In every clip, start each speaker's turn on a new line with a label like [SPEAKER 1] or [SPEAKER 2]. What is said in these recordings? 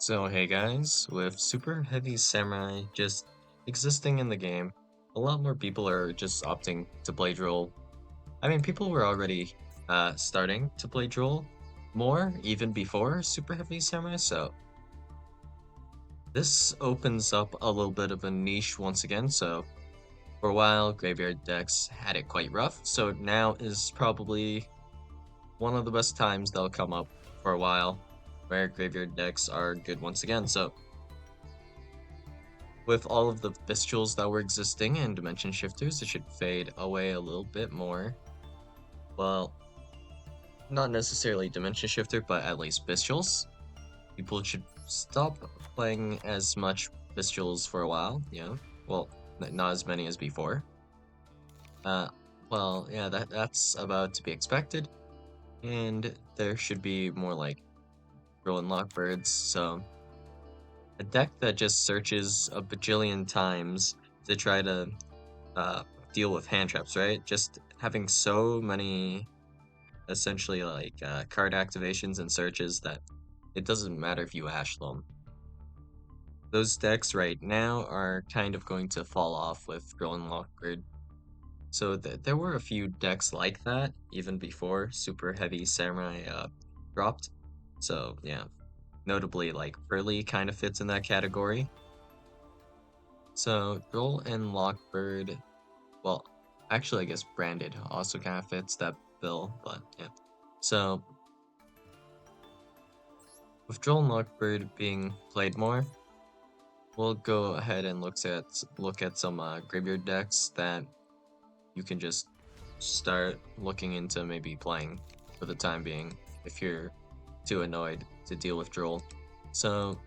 [SPEAKER 1] So hey guys, with Super Heavy Samurai just existing in the game, a lot more people are just opting to play Droll. I mean, people were already starting to play Droll more even before Super Heavy Samurai, so this opens up a little bit of a niche once again. So for a while, Graveyard decks had it quite rough, so now is probably one of the best times they'll come up for a while where Graveyard decks are good once again. So with all of the bestials that were existing and dimension shifters, it should fade away a little bit more. Well, not necessarily dimension shifter, but at least bestials. People should stop playing as much bestials for a while, Well, not as many as before. Uh, well, yeah, that's about to be expected. And there should be more like Droll and Lockbirds, so a deck that just searches a bajillion times to try to uh, deal with hand traps, right? Just having so many essentially like card activations and searches that it doesn't matter if you hash them. Those decks right now are kind of going to fall off with Droll and Lockbird. So there were a few decks like that even before Super Heavy Samurai dropped. So yeah, notably like Pearly kind of fits in that category. So Droll and Lockbird, well, actually, I guess branded also kind of fits that bill, but yeah. So with Droll and Lockbird being played more, we'll go ahead and look at some graveyard decks that you can just start looking into maybe playing for the time being if you're too annoyed to deal with Droll. So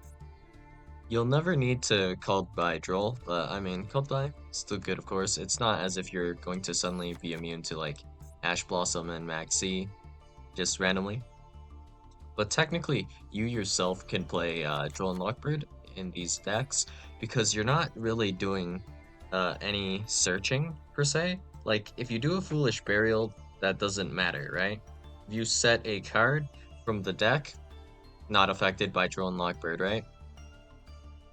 [SPEAKER 1] you'll never need to called by Droll, but I mean called by still good of course. It's not as if you're going to suddenly be immune to like Ash Blossom and Maxi just randomly. But technically, you yourself can play Droll and Lockbird in these decks because you're not really doing any searching per se. Like, if you do a Foolish Burial, that doesn't matter, right? If you set a card from the deck, not affected by Droll and Lockbird, right?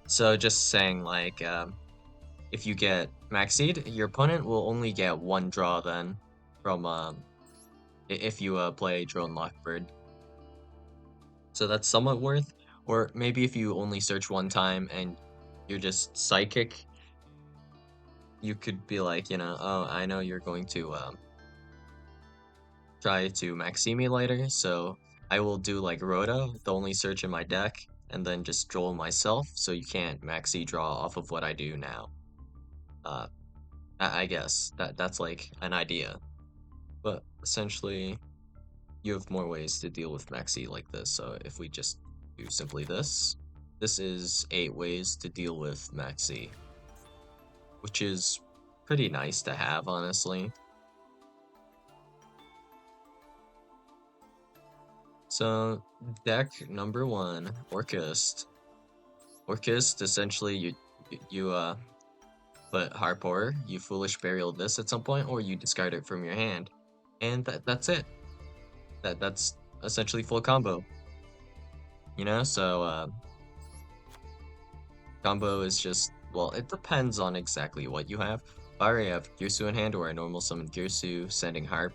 [SPEAKER 1] So just saying, like, if you get Maxied, your opponent will only get one draw then from if you play Droll and Lockbird. So that's somewhat worth. Or maybe if you only search one time and you're just psychic, you could be like, oh, I know you're going to try to Maximi later, so I will do like Rhoda, the only search in my deck, and then just Droll myself, so you can't Maxi draw off of what I do now. Uh, I guess that's like an idea, but essentially you have more ways to deal with Maxi like this. So if we just do simply this is 8 ways to deal with Maxi, which is pretty nice to have, honestly. So deck number 1, Orchist. Orchist, essentially you put Harpor, you Foolish Burial this at some point, or you discard it from your hand, and that's it. That's essentially full combo. So combo is just, well, it depends on exactly what you have. If I already have Girsu in hand or a normal summon Girsu, sending Harp,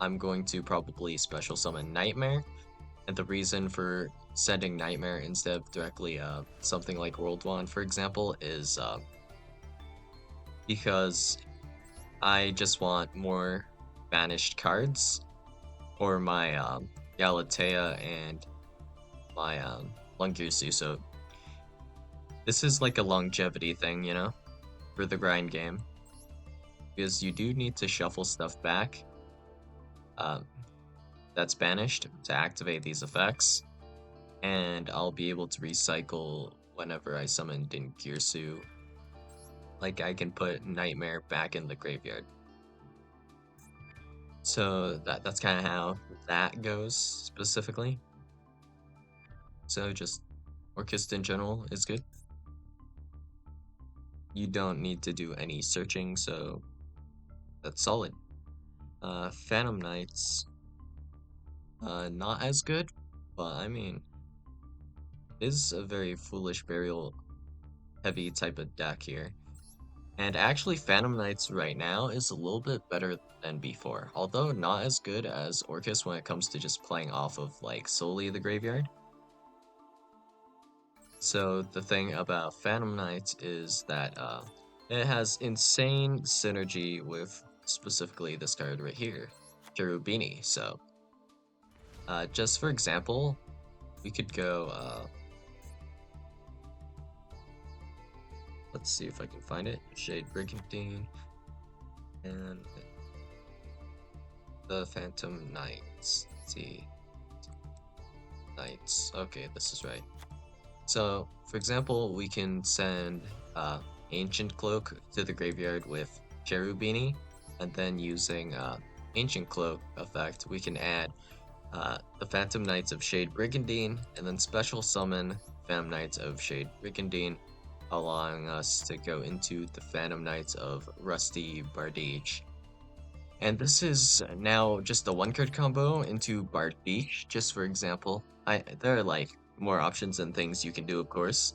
[SPEAKER 1] I'm going to probably special summon Nightmare. And the reason for sending Nightmare instead of directly something like World Wand, for example, is because I just want more banished cards for my Galatea and my Lungirsu. So this is like a longevity thing, for the grind game. Because you do need to shuffle stuff back um, that's banished to activate these effects. And I'll be able to recycle whenever I summon Dingirsu. Like I can put Nightmare back in the graveyard. So that's kind of how that goes specifically. So just Orchest in general is good. You don't need to do any searching, so that's solid. Phantom Knights, not as good, but I mean, is a very foolish burial heavy type of deck here. And actually, Phantom Knights right now is a little bit better than before, although not as good as Orcus when it comes to just playing off of like solely the graveyard. So the thing about Phantom Knights is that it has insane synergy with specifically this card right here, Cherubini. So just for example, we could go, let's see if I can find it, Shade Brigandine, and the Phantom Knights. Let's see, Knights. Okay, this is right. So, for example, we can send Ancient Cloak to the graveyard with Cherubini, and then using Ancient Cloak effect, we can add the Phantom Knights of Shade Brigandine, and then special summon Phantom Knights of Shade Brigandine, allowing us to go into the Phantom Knights of Rusty Bardiche. And this is now just a one card combo into Bardiche, just for example. There are like more options and things you can do, of course,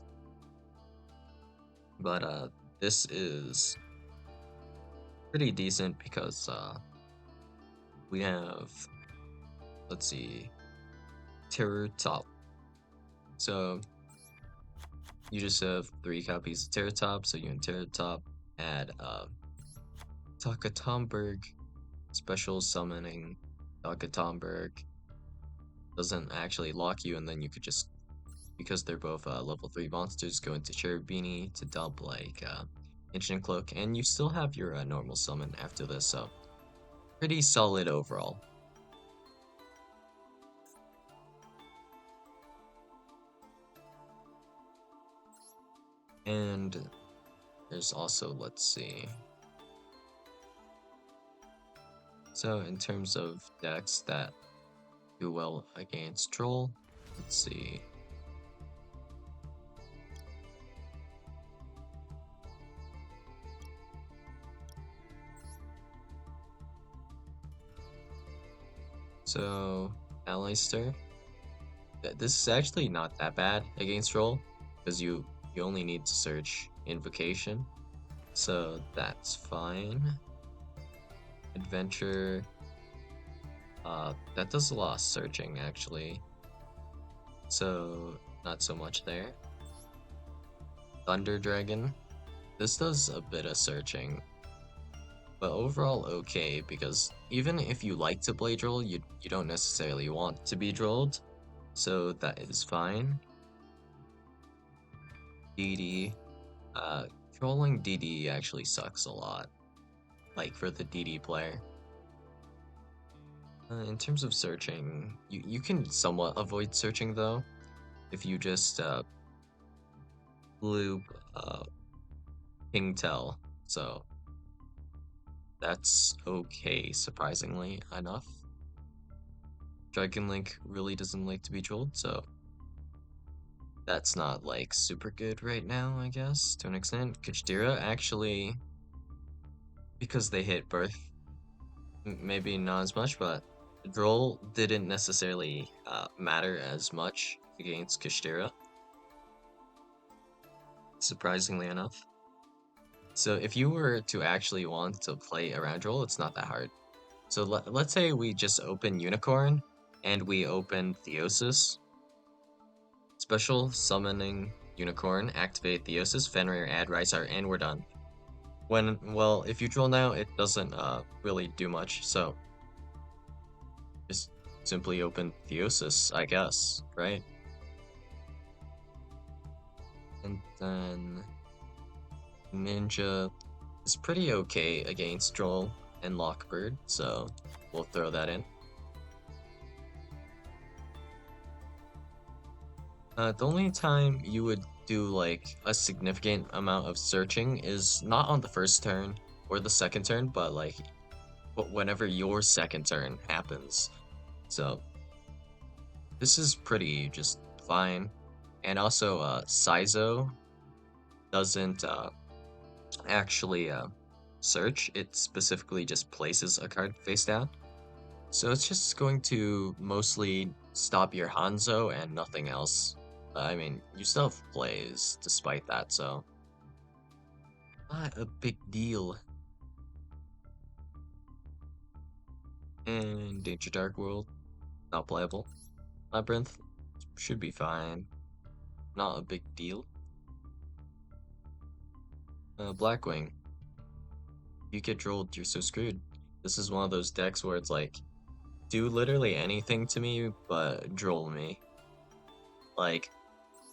[SPEAKER 1] but this is pretty decent because we have, let's see, Terror Top. So you just have 3 copies of Terror Top, so you can Terror Top, add Takatomberg, special summoning Takatomberg. Doesn't actually lock you, and then you could just, because they're both level 3 monsters, go into Cherubini to dump like Ancient Cloak, and you still have your normal summon after this, so pretty solid overall. And there's also, let's see. So in terms of decks that do well against Droll, let's see. So Aleister, this is actually not that bad against Droll, because you only need to search Invocation, so that's fine. Adventure, that does a lot of searching actually, so not so much there. Thunder Dragon, this does a bit of searching, but overall okay, because even if you like to play Droll, you don't necessarily want to be Drolled, so that is fine. DD, trolling DD actually sucks a lot, like for the DD player. In terms of searching, you can somewhat avoid searching though, if you just loop Pingtel, so that's okay, surprisingly enough. Dragon Link really doesn't like to be trolled, so that's not like super good right now, I guess, to an extent. Kajtira actually, because they hit Birth, maybe not as much, but Droll didn't necessarily matter as much against Kajtira, surprisingly enough. So if you were to actually want to play around Droll, it's not that hard. So let's say we just open Unicorn and we open Theosis. Special summoning Unicorn, activate Theosis, Fenrir, add Rysar, and we're done. Well, if you Droll now, it doesn't really do much, so just simply open Theosis, I guess, right? And then Ninja is pretty okay against Droll and Lockbird, so we'll throw that in. The only time you would do like a significant amount of searching is not on the first turn or the second turn, but like whenever your second turn happens. So this is pretty just fine. And also, Saizo doesn't actually search, it specifically just places a card face down. So it's just going to mostly stop your Hanzo and nothing else. I mean, you still have plays despite that, so not a big deal. And Danger Dark World, not playable. Labyrinth should be fine, not a big deal. Blackwing, you get Drolled, you're so screwed. This is one of those decks where it's like, do literally anything to me, but Droll me. Like,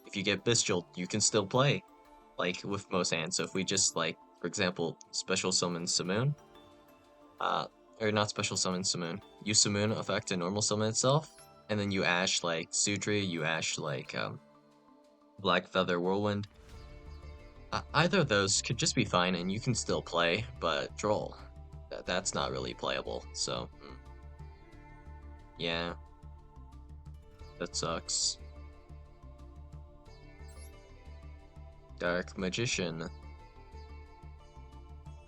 [SPEAKER 1] if you get Bestial, you can still play, like with most hands. So if we just like, for example, special summon Simoon, uh, or not special summon Simoon, use Simoon effect to normal summon itself, and then you ash like Sudri, you ash like Black Feather Whirlwind. Either of those could just be fine, and you can still play, but Droll, that's not really playable. So yeah, that sucks. Dark Magician.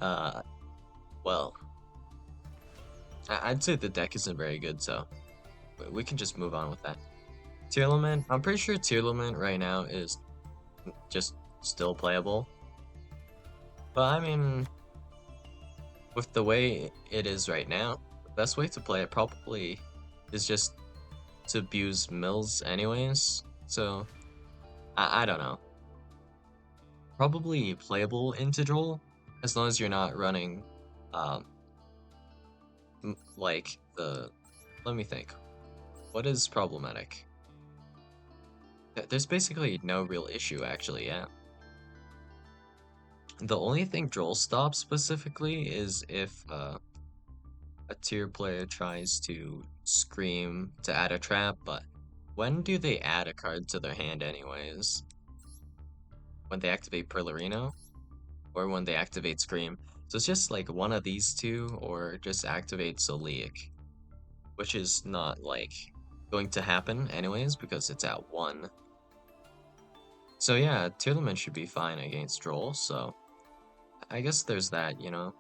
[SPEAKER 1] Uh, well, I'd say the deck isn't very good, so we can just move on with that. Tearlament, I'm pretty sure Tearlament right now is just still playable. But I mean, with the way it is right now, the best way to play it probably is just to abuse Mills anyways. So, I don't know. Probably playable into Droll, as long as you're not running, um, like the... Let me think. What is problematic? There's basically no real issue, actually, yeah. The only thing Droll stops specifically is if a tier player tries to scream to add a trap, but when do they add a card to their hand anyways? When they activate Perlerino? Or when they activate Scream? So it's just like one of these two, or just activate Solic, which is not like going to happen anyways because it's at 1. So yeah, Tearlament should be fine against Droll, so I guess there's that, you know?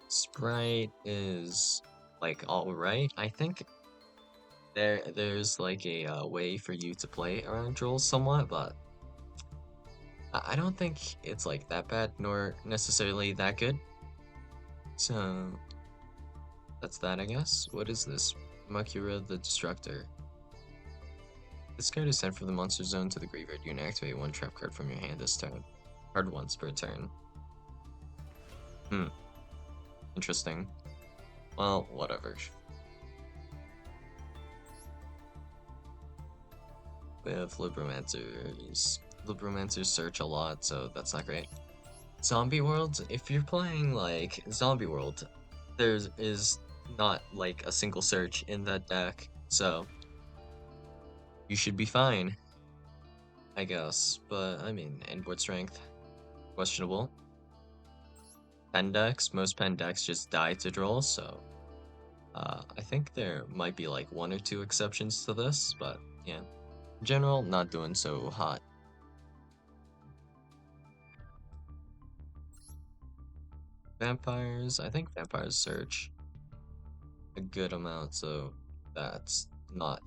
[SPEAKER 1] Sprite is like alright. I think there's like a way for you to play around Droll somewhat, but I don't think it's like that bad nor necessarily that good. So that's that, I guess. What is this? Makura the Destructor. This card is sent from the monster zone to the graveyard. You can activate one trap card from your hand this turn. Card once per turn. Interesting. Well, whatever. We have Libromancers. Libromancers search a lot, so that's not great. Zombie World, if you're playing like Zombie World, there is not like a single search in that deck, so you should be fine, I guess. But I mean, inboard strength, questionable. Pen decks, most pen decks just die to Droll, so I think there might be like 1 or 2 exceptions to this, but yeah. In general, not doing so hot. Vampires, I think vampires search a good amount, so that's not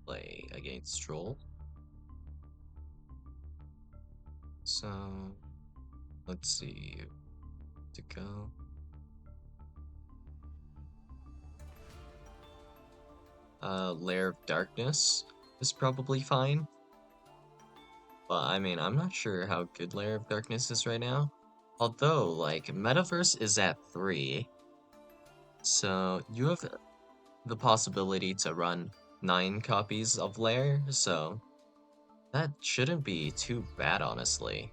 [SPEAKER 1] play against Droll. So let's see to go. Lair of Darkness is probably fine. But I mean, I'm not sure how good Lair of Darkness is right now. Although, like, Metaverse is at 3. So you have the possibility to run 9 copies of Lair, so that shouldn't be too bad, honestly.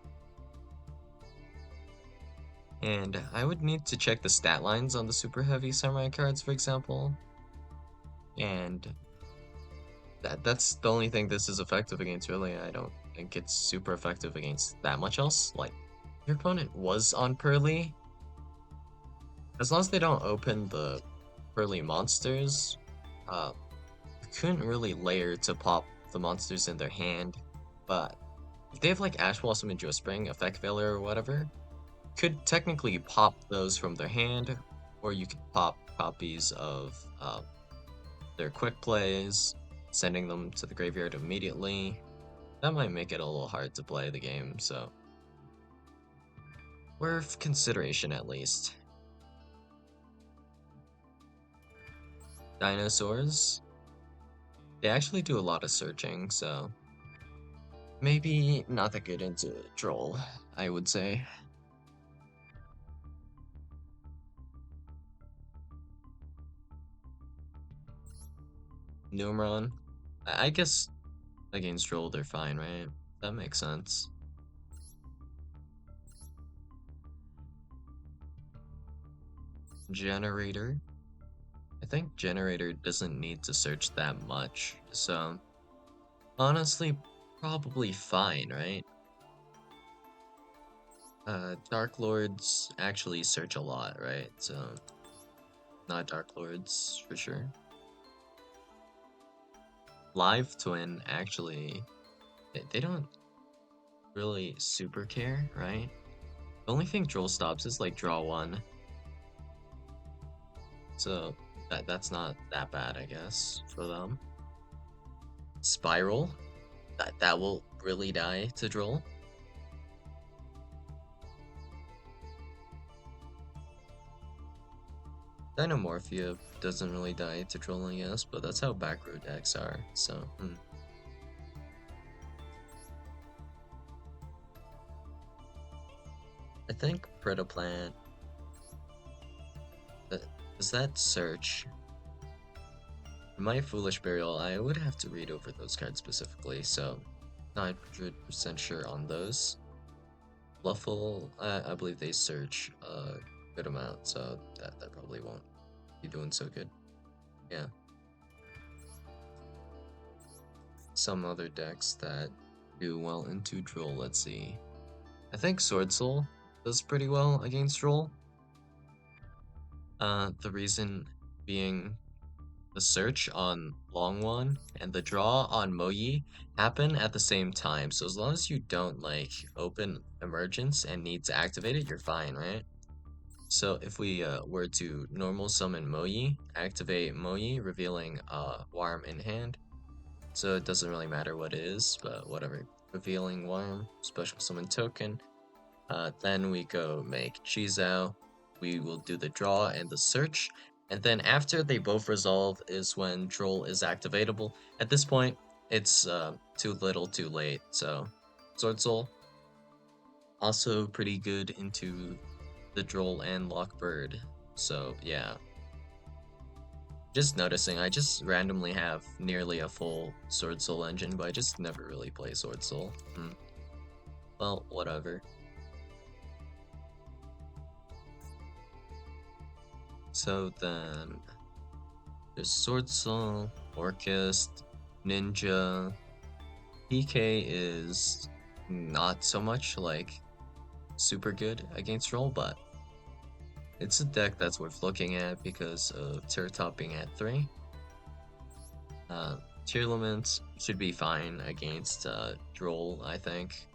[SPEAKER 1] And I would need to check the stat lines on the super heavy samurai cards, for example. And that's the only thing this is effective against, really. I don't think it's super effective against that much else. Like, your opponent was on Pearly. As long as they don't open the Pearly monsters, you couldn't really layer to pop the monsters in their hand. But if they have like Ash Blossom and Spring, Effect Failure or whatever, could technically pop those from their hand, or you could pop copies of their quick plays, sending them to the graveyard immediately. That might make it a little hard to play the game, so worth consideration at least. Dinosaurs, they actually do a lot of searching, so maybe not that good into Droll, I would say. Numeron, I guess against Droll they're fine, right? That makes sense. Generator, I think Generator doesn't need to search that much, so honestly, probably fine, right? Dark Lords actually search a lot, right? So, not Dark Lords for sure. Live Twin, actually, they don't really super care, right? The only thing Droll stops is like draw one. So, that's not that bad, I guess, for them. Spiral, that will really die to Droll. Dynamorphia doesn't really die to Droll, I guess, but that's how back row decks are, so, I think Predaplant, uh, does that search? My Foolish Burial, I would have to read over those cards specifically, so not 100% sure on those. Bluffle, I believe they search a good amount, so that probably won't be doing so good. Yeah. Some other decks that do well into Droll, let's see. I think Sword Soul does pretty well against Droll. The reason being the search on Long One and the draw on Moyi happen at the same time. So as long as you don't like open Emergence and need to activate it, you're fine, right? So if we were to normal summon Moyi, activate Moyi, revealing Worm in hand. So it doesn't really matter what it is, but whatever. Revealing Worm, special summon token. Then we go make Chizao. We will do the draw and the search. And then after they both resolve is when Droll is activatable. At this point, it's too little too late. So Sword Soul, also pretty good into the Droll and Lockbird. So yeah. Just noticing, I just randomly have nearly a full Sword Soul engine, but I just never really play Sword Soul. Well, whatever. So then there's Sword Soul, Orchest, Ninja. PK is not so much like super good against Roll, but it's a deck that's worth looking at because of tier topping at 3. Tier limits should be fine against Droll, I think.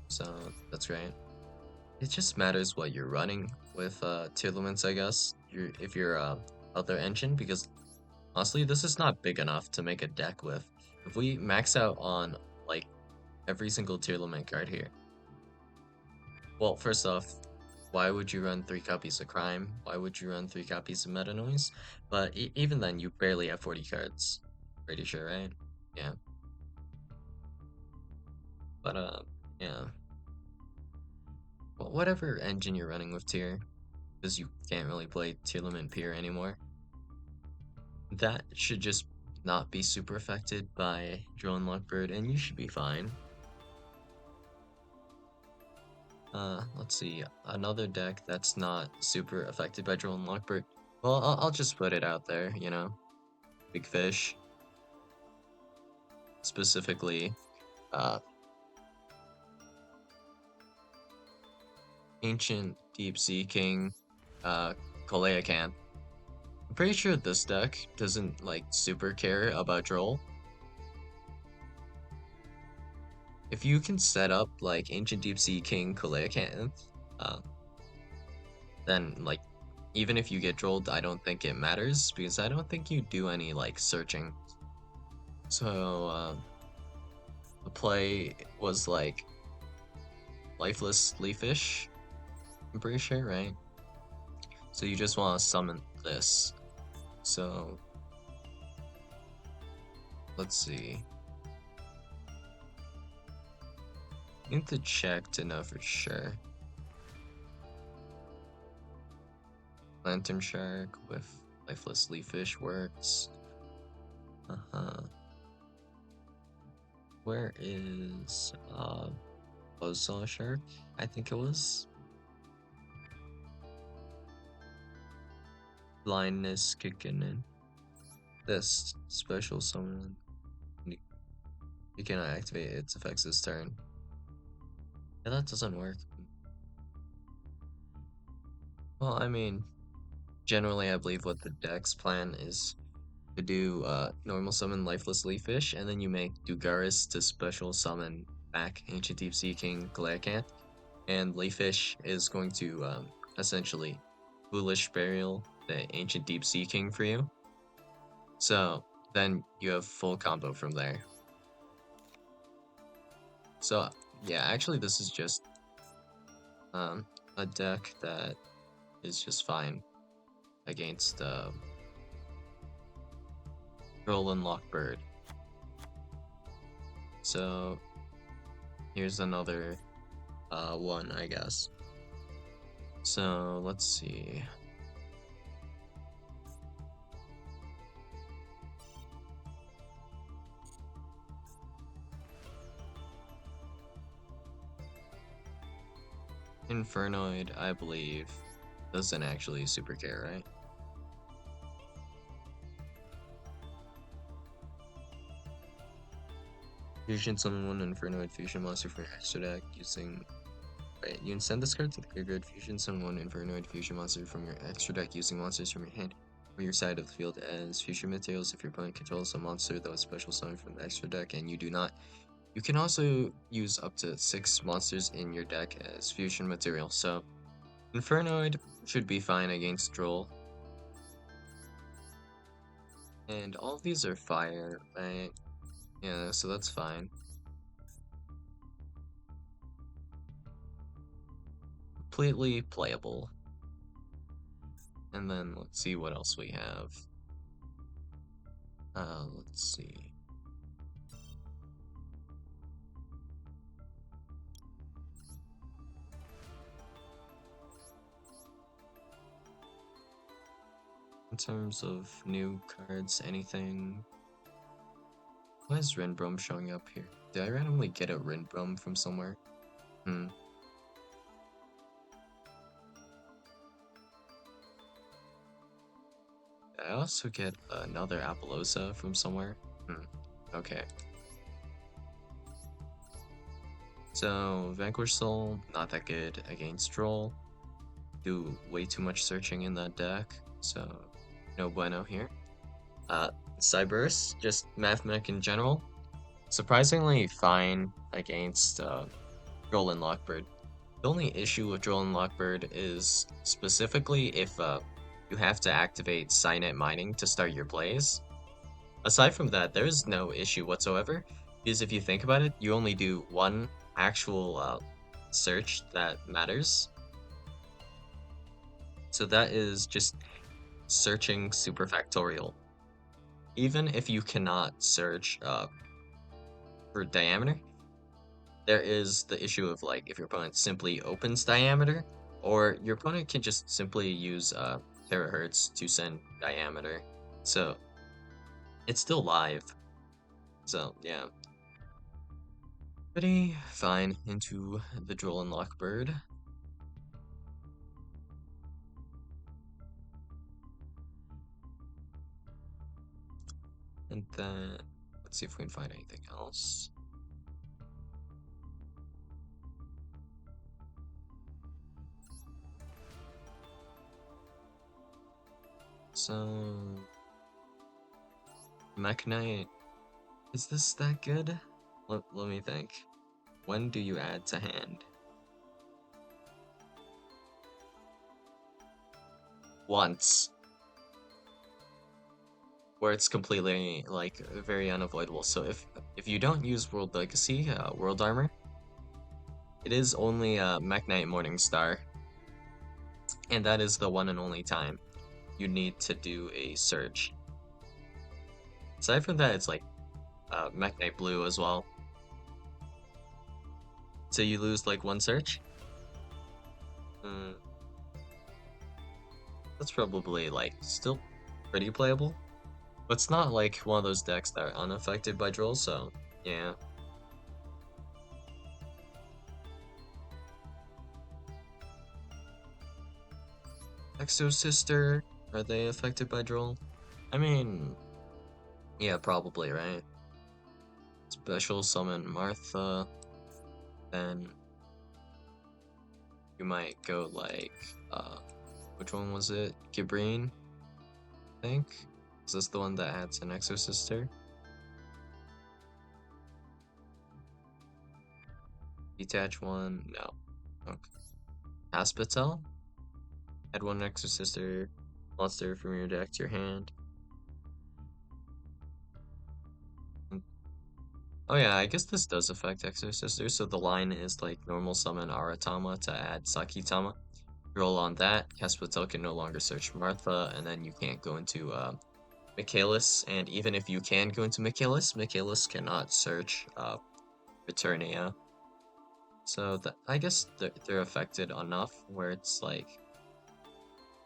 [SPEAKER 1] So that's great. It just matters what you're running with tier limits, I guess. If you're other engine, because honestly, this is not big enough to make a deck with. If we max out on like every single tier limit card here, well, first off, why would you run 3 copies of Crime? Why would you run 3 copies of Meta Noise? But even then, you barely have 40 cards. Pretty sure, right? Yeah. But yeah. Well, whatever engine you're running with tier, because you can't really play tier limit peer anymore. That should just not be super affected by Drone Lockbird, and you should be fine. Let's see, another deck that's not super affected by Drone Lockbird. Well, I'll just put it out there, you know, Big Fish. Specifically, uh, Ancient Deep Sea King, Kolea Camp. I'm pretty sure this deck doesn't like super care about Droll. If you can set up like Ancient Deep Sea King Kalea Camp, uh, then like even if you get Drolled, I don't think it matters because I don't think you do any like searching. So the play was like lifeless leafish. I'm pretty sure, right? So you just want to summon this. So let's see. Need to check to know for sure. Lantern Shark with lifeless leafish works. Uh-huh. Where is Buzzsaw Shark? I think it was. Blindness kicking in. This special summon. You cannot activate its effects this turn. Yeah, that doesn't work. Well, I mean, generally I believe what the deck's plan is to do normal summon Lifeless Leafish, and then you make Dugaris to special summon back Ancient Deep Sea King Glaicant, and Leafish is going to essentially Foolish Burial the Ancient Deep Sea King for you. So then you have full combo from there. So yeah, actually this is just a deck that is just fine against Droll and Lockbird. So here's another one, I guess. So let's see. Infernoid, I believe, doesn't actually super care, right? Fusion summon one Infernoid fusion monster from your extra deck using. Right, you can send this card to the graveyard. Fusion summon one Infernoid fusion monster from your extra deck using monsters from your hand or your side of the field as fusion materials. If your opponent controls a monster that was special summoned from the extra deck and you do not, you can also use up to 6 monsters in your deck as fusion material. So Infernoid should be fine against Droll. And all of these are fire, right? Yeah, so that's fine. Completely playable. And then let's see what else we have. Let's see. In terms of new cards, anything? Why is Rinbrum showing up here? Did I randomly get a Rinbrum from somewhere? Hmm. Did I also get another Apollosa from somewhere? Hmm. Okay. So, Vanquish Soul, not that good against Droll. Do way too much searching in that deck, so no bueno here. Cyberse, just Mathmech in general, surprisingly fine against Droll and Lockbird. The only issue with Droll and Lockbird is specifically if you have to activate Cynet Mining to start your plays. Aside from that, there's no issue whatsoever, because if you think about it, you only do one actual search that matters. So that is just searching superfactorial. Even if you cannot search for diameter, there is the issue of like if your opponent simply opens diameter, or your opponent can just simply use terahertz to send diameter. So it's still live. So yeah. Pretty fine into the Droll and Lockbird. And then let's see if we can find anything else. So Mekk-Knight, is this that good? Let me think. When do you add to hand? once where it's completely like very unavoidable. So if you don't use World Legacy, World Armor, it is only Mech Knight Morningstar, and that is the one and only time you need to do a search. Aside from that, it's like Mech Knight Blue as well. So you lose like one search. Mm, that's probably like still pretty playable. But it's not like one of those decks that are unaffected by Droll, so yeah. Exo Sister, are they affected by Droll? I mean, yeah, probably, right? Special summon Martha, then you might go like, which one was it? Gibrine, I think? Is this the one that adds an Exo Sister? Detach one? No. Okay. Asphatel? Add one Exo Sister monster from your deck to your hand. Oh yeah, I guess this does affect Exo Sister, so the line is like normal summon Aratama to add Sakitama. Roll on that, Caspatel can no longer search Martha, and then you can't go into Michaelis, and even if you can go into Michaelis, Michaelis cannot search Returnia. So I guess they're affected enough where it's like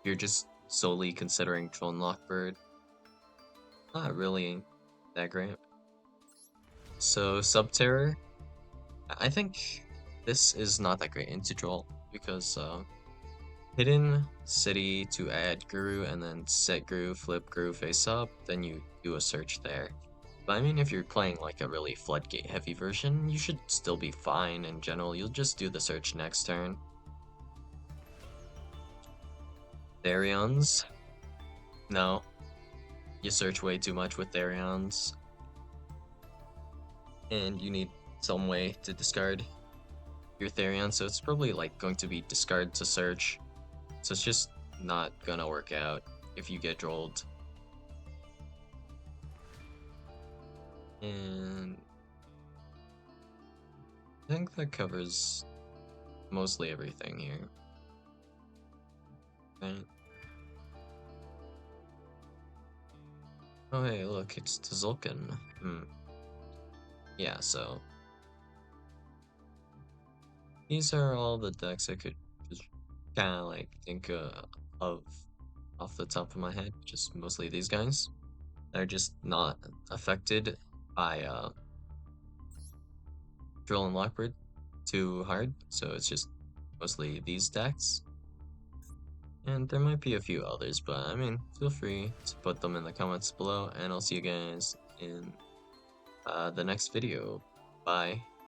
[SPEAKER 1] you're just solely considering Drone Lockbird. Not really that great. So Subterror, I think this is not that great into Droll because Hidden City to add Guru and then set Guru, flip Guru face up, then you do a search there. But I mean, if you're playing like a really floodgate heavy version, you should still be fine in general. You'll just do the search next turn. Therions? No. You search way too much with Therions. And you need some way to discard your Therion, so it's probably like going to be discard to search. So it's just not gonna work out if you get drolled. And I think that covers mostly everything here. Right? Oh hey, look, it's Tzolk'in. Yeah, so these are all the decks I could just kind of like think of off the top of my head. Just mostly these guys. They're just not affected by Drill and Lockbird too hard, so it's just mostly these decks. And there might be a few others, but I mean, feel free to put them in the comments below, and I'll see you guys in the next video. Bye.